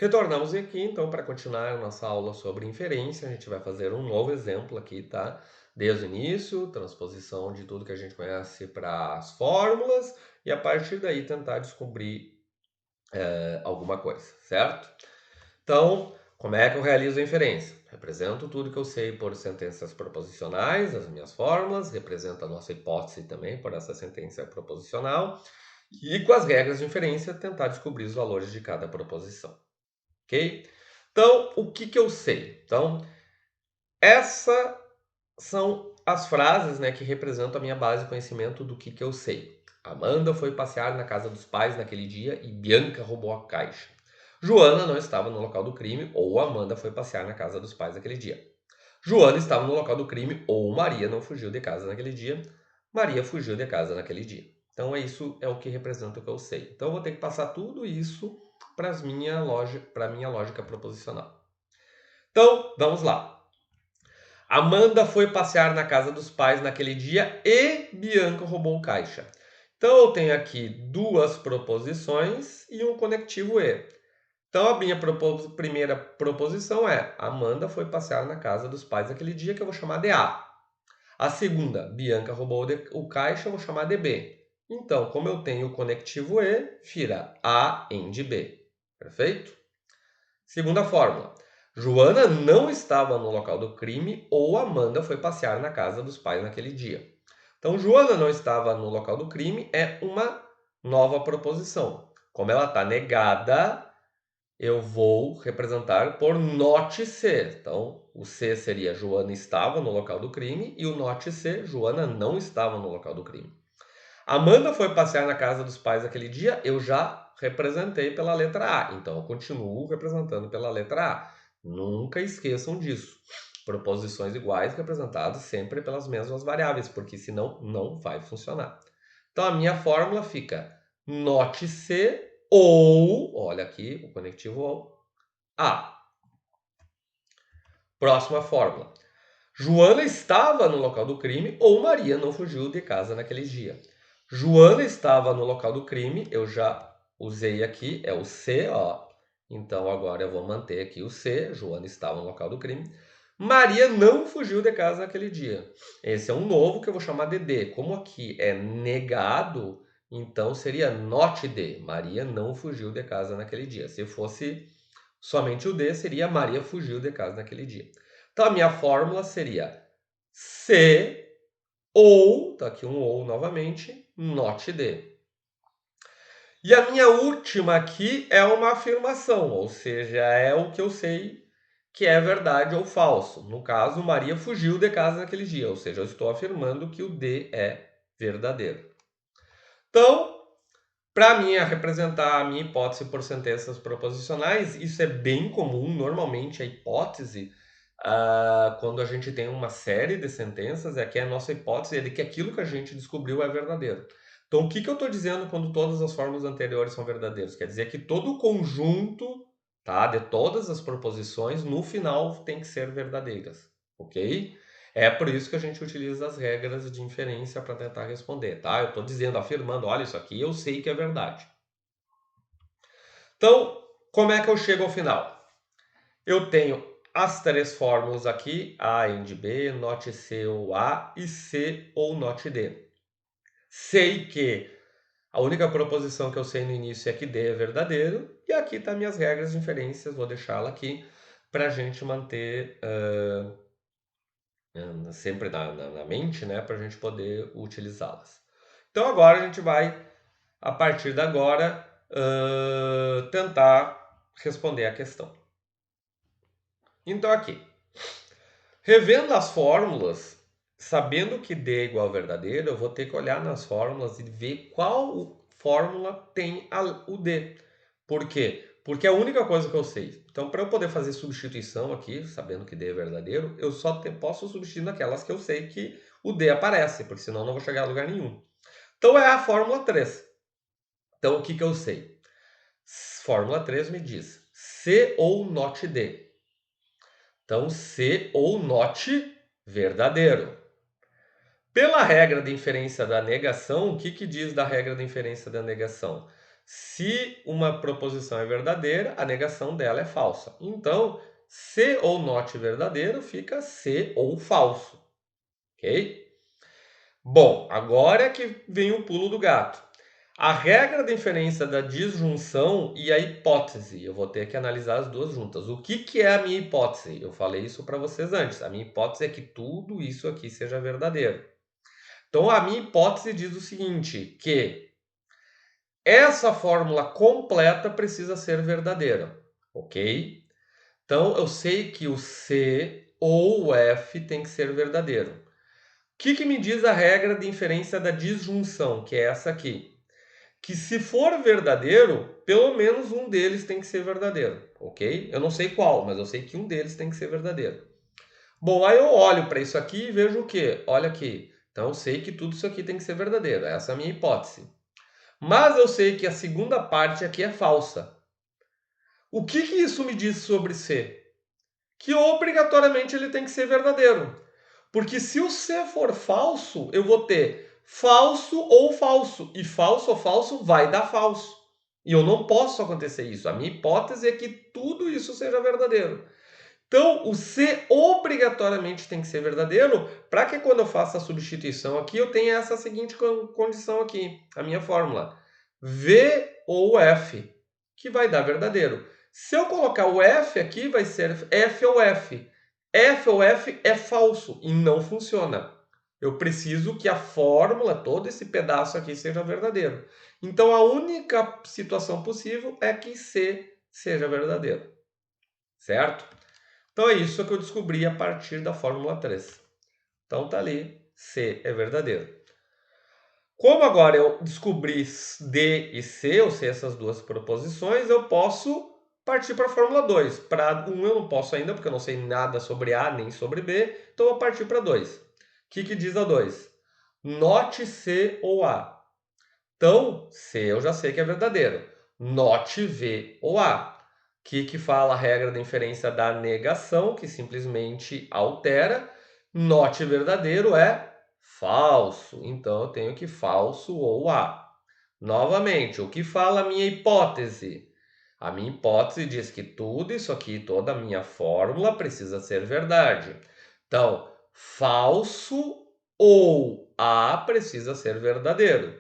Retornamos aqui, então, para continuar a nossa aula sobre inferência. A gente vai fazer um novo exemplo aqui, tá? Desde o início, transposição de tudo que a gente conhece para as fórmulas e a partir daí tentar descobrir alguma coisa, certo? Então, como é que eu realizo a inferência? Represento tudo que eu sei por sentenças proposicionais, as minhas fórmulas, represento a nossa hipótese também por essa sentença proposicional e com as regras de inferência tentar descobrir os valores de cada proposição. Ok? Então, o que eu sei? Então, essas são as frases, né, que representam a minha base de conhecimento do que eu sei. Amanda foi passear na casa dos pais naquele dia e Bianca roubou a caixa. Joana não estava no local do crime ou Amanda foi passear na casa dos pais naquele dia. Joana estava no local do crime ou Maria não fugiu de casa naquele dia. Maria fugiu de casa naquele dia. Então, isso é o que representa o que eu sei. Então, eu vou ter que passar tudo isso para a minha lógica proposicional. Então, vamos lá. Amanda foi passear na casa dos pais naquele dia e Bianca roubou o caixa. Então, eu tenho aqui duas proposições e um conectivo e. Então, a minha primeira proposição é Amanda foi passear na casa dos pais naquele dia, que eu vou chamar de A. A segunda, Bianca roubou o caixa, eu vou chamar de B. Então, como eu tenho o conectivo e, vira A em de B. Perfeito? Segunda fórmula. Joana não estava no local do crime ou Amanda foi passear na casa dos pais naquele dia. Então, Joana não estava no local do crime é uma nova proposição. Como ela está negada, eu vou representar por not C. Então, o C seria Joana estava no local do crime e o not C, Joana não estava no local do crime. Amanda foi passear na casa dos pais aquele dia, eu já representei pela letra A, então eu continuo representando pela letra A. Nunca esqueçam disso. Proposições iguais representadas sempre pelas mesmas variáveis, porque senão não vai funcionar. Então a minha fórmula fica not C ou, olha aqui o conectivo A. Próxima fórmula. Joana estava no local do crime ou Maria não fugiu de casa naquele dia. Joana estava no local do crime, eu já usei aqui, é o C, ó. Então agora eu vou manter aqui o C, Joana estava no local do crime. Maria não fugiu de casa naquele dia. Esse é um novo que eu vou chamar de D. Como aqui é negado, então seria not D. Maria não fugiu de casa naquele dia. Se fosse somente o D, seria Maria fugiu de casa naquele dia. Então a minha fórmula seria C ou, tá aqui um ou novamente, not D. E a minha última aqui é uma afirmação, ou seja, é o que eu sei que é verdade ou falso. No caso, Maria fugiu de casa naquele dia, ou seja, eu estou afirmando que o D é verdadeiro. Então, para mim, representar a minha hipótese por sentenças proposicionais, isso é bem comum. Normalmente, a hipótese, quando a gente tem uma série de sentenças, é que a nossa hipótese é de que aquilo que a gente descobriu é verdadeiro. Então, o que eu estou dizendo quando todas as fórmulas anteriores são verdadeiras? Quer dizer que todo o conjunto, tá, de todas as proposições, no final, tem que ser verdadeiras, ok? É por isso que a gente utiliza as regras de inferência para tentar responder, tá? Eu estou dizendo, afirmando, olha, isso aqui eu sei que é verdade. Então, como é que eu chego ao final? Eu tenho as três fórmulas aqui, A em de B, not C ou A e C ou not D. Sei que a única proposição que eu sei no início é que D é verdadeiro, e aqui estão tá minhas regras de inferências, vou deixá-la aqui para a gente manter sempre na mente, né, para a gente poder utilizá-las. Então agora a gente vai, a partir de agora, tentar responder a questão. Então aqui, revendo as fórmulas, sabendo que D é igual a verdadeiro, eu vou ter que olhar nas fórmulas e ver qual fórmula tem o D. Por quê? Porque é a única coisa que eu sei. Então, para eu poder fazer substituição aqui, sabendo que D é verdadeiro, eu só posso substituir naquelas que eu sei que o D aparece, porque senão eu não vou chegar a lugar nenhum. Então, é a fórmula 3. Então, o que eu sei? Fórmula 3 me diz C ou not D. Então, C ou not verdadeiro. Pela regra de inferência da negação, o que diz da regra de inferência da negação? Se uma proposição é verdadeira, a negação dela é falsa. Então, se ou not verdadeiro fica se ou falso, ok? Bom, agora é que vem o pulo do gato. A regra da inferência da disjunção e a hipótese. Eu vou ter que analisar as duas juntas. O que é a minha hipótese? Eu falei isso para vocês antes. A minha hipótese é que tudo isso aqui seja verdadeiro. Então, a minha hipótese diz o seguinte, que essa fórmula completa precisa ser verdadeira, ok? Então, eu sei que o C ou o F tem que ser verdadeiro. O que me diz a regra de inferência da disjunção, que é essa aqui? Que se for verdadeiro, pelo menos um deles tem que ser verdadeiro, ok? Eu não sei qual, mas eu sei que um deles tem que ser verdadeiro. Bom, aí eu olho para isso aqui e vejo o quê? Olha aqui. Então eu sei que tudo isso aqui tem que ser verdadeiro. Essa é a minha hipótese. Mas eu sei que a segunda parte aqui é falsa. O que isso me diz sobre C? Que obrigatoriamente ele tem que ser verdadeiro. Porque se o C for falso, eu vou ter falso ou falso. E falso ou falso vai dar falso. E eu não posso acontecer isso. A minha hipótese é que tudo isso seja verdadeiro. Então, o C obrigatoriamente tem que ser verdadeiro para que quando eu faça a substituição aqui, eu tenha essa seguinte condição aqui, a minha fórmula. V ou F, que vai dar verdadeiro. Se eu colocar o F aqui, vai ser F ou F. F ou F é falso e não funciona. Eu preciso que a fórmula, todo esse pedaço aqui, seja verdadeiro. Então, a única situação possível é que C seja verdadeiro. Certo? Então, é isso que eu descobri a partir da fórmula 3. Então, tá ali, C é verdadeiro. Como agora eu descobri D e C, eu sei essas duas proposições, eu posso partir para a fórmula 2. Para 1 eu não posso ainda, porque eu não sei nada sobre A nem sobre B, então eu vou partir para 2. O que diz a 2? Note C ou A. Então, C eu já sei que é verdadeiro. Note V ou A. O que fala a regra da inferência da negação, que simplesmente altera. Note verdadeiro é falso. Então, eu tenho que falso ou A. Novamente, o que fala a minha hipótese? A minha hipótese diz que tudo isso aqui, toda a minha fórmula precisa ser verdade. Então, falso ou A precisa ser verdadeiro.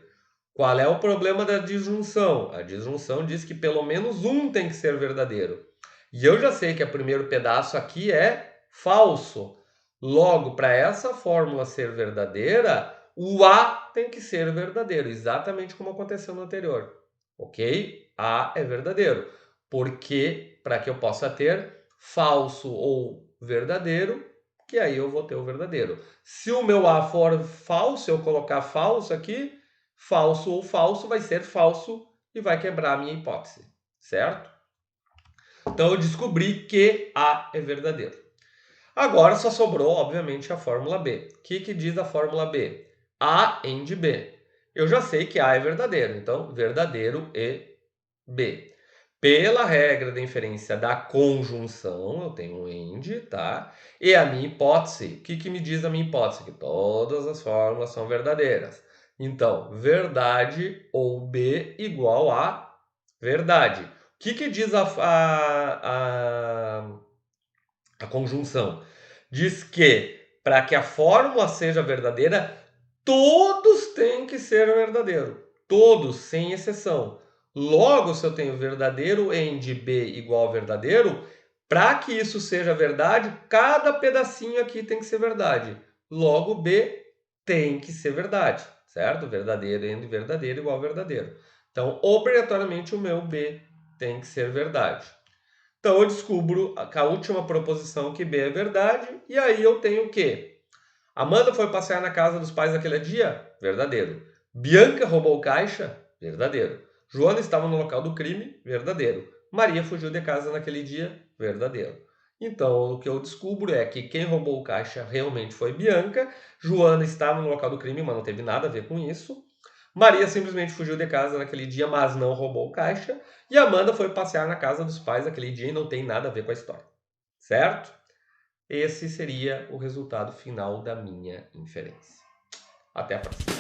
Qual é o problema da disjunção? A disjunção diz que pelo menos um tem que ser verdadeiro. E eu já sei que o primeiro pedaço aqui é falso. Logo, para essa fórmula ser verdadeira, o A tem que ser verdadeiro, exatamente como aconteceu no anterior. Ok? A é verdadeiro. Porque, para que eu possa ter falso ou verdadeiro, que aí eu vou ter o verdadeiro. Se o meu A for falso, eu colocar falso aqui, falso ou falso vai ser falso e vai quebrar a minha hipótese, certo? Então eu descobri que A é verdadeiro. Agora só sobrou, obviamente, a fórmula B. O que diz a fórmula B? A AND B. Eu já sei que A é verdadeiro, então verdadeiro e B. Pela regra da inferência da conjunção, eu tenho um AND, tá? E a minha hipótese, o que me diz a minha hipótese? Que todas as fórmulas são verdadeiras. Então, verdade ou B igual a verdade. O que diz a conjunção? Diz que para que a fórmula seja verdadeira, todos têm que ser verdadeiro. Todos, sem exceção. Logo, se eu tenho verdadeiro AND B igual a verdadeiro, para que isso seja verdade, cada pedacinho aqui tem que ser verdade. Logo, B tem que ser verdade, certo? Verdadeiro AND verdadeiro igual a verdadeiro. Então, obrigatoriamente, o meu B tem que ser verdade. Então, eu descubro que a última proposição que B é verdade, e aí eu tenho o quê? Amanda foi passear na casa dos pais naquele dia? Verdadeiro. Bianca roubou caixa? Verdadeiro. Joana estava no local do crime? Verdadeiro. Maria fugiu de casa naquele dia? Verdadeiro. Então, o que eu descubro é que quem roubou caixa realmente foi Bianca, Joana estava no local do crime, mas não teve nada a ver com isso. Maria simplesmente fugiu de casa naquele dia, mas não roubou caixa. E Amanda foi passear na casa dos pais naquele dia e não tem nada a ver com a história. Certo? Esse seria o resultado final da minha inferência. Até a próxima.